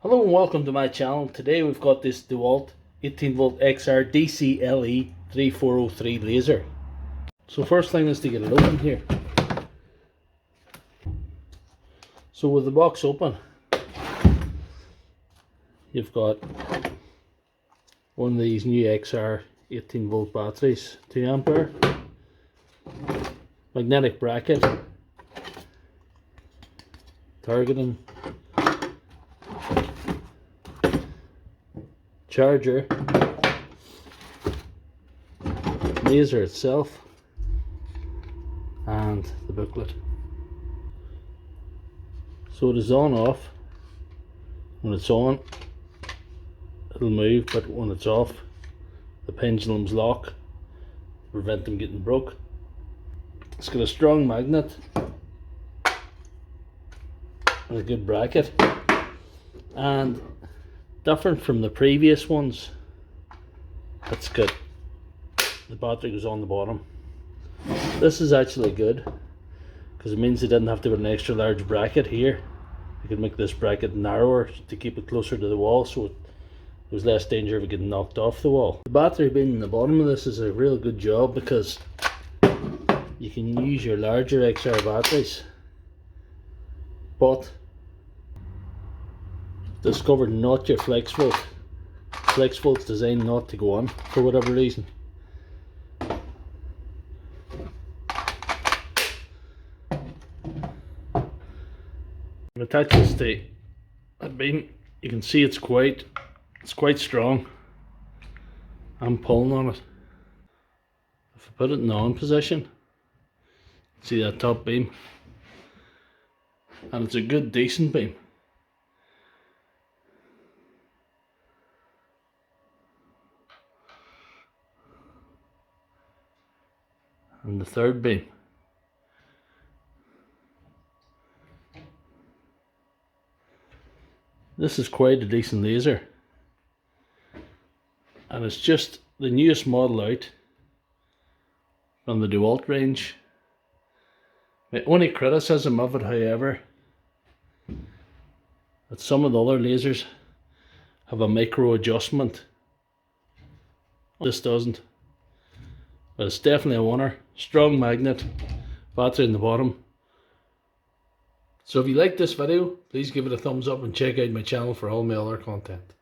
Hello and welcome to my channel. Today we've got this Dewalt 18V XR DCLE3403 laser. So first thing is to get it open here. So with the box open, you've got one of these new XR 18V batteries, 2 ampere, magnetic bracket, targeting, charger, laser itself, and the booklet. So it is on off. When it's on, it'll move, but when it's off, the pendulums lock to prevent them getting broke. It's got a strong magnet and a good bracket, and different from the previous ones, it's got the battery goes on the bottom. This is actually good because it means they didn't have to put an extra large bracket here. You could make this bracket narrower to keep it closer to the wall, so there was less danger of it getting knocked off the wall. The battery being in the bottom of this is a real good job because you can use your larger XR batteries, but discovered not your flex volt. Flex volt's designed not to go on for whatever reason. It attaches to that beam. You can see it's quite strong. I'm pulling on it. If I put it in on position, see that top beam, and it's a good decent beam. And the third beam. This is quite a decent laser, and it's just the newest model out from the Dewalt range. My only criticism of it, however, that some of the other lasers have a micro adjustment. This doesn't. But it's definitely a winner. Strong magnet, battery in the bottom. So if you like this video, please give it a thumbs up and check out my channel for all my other content.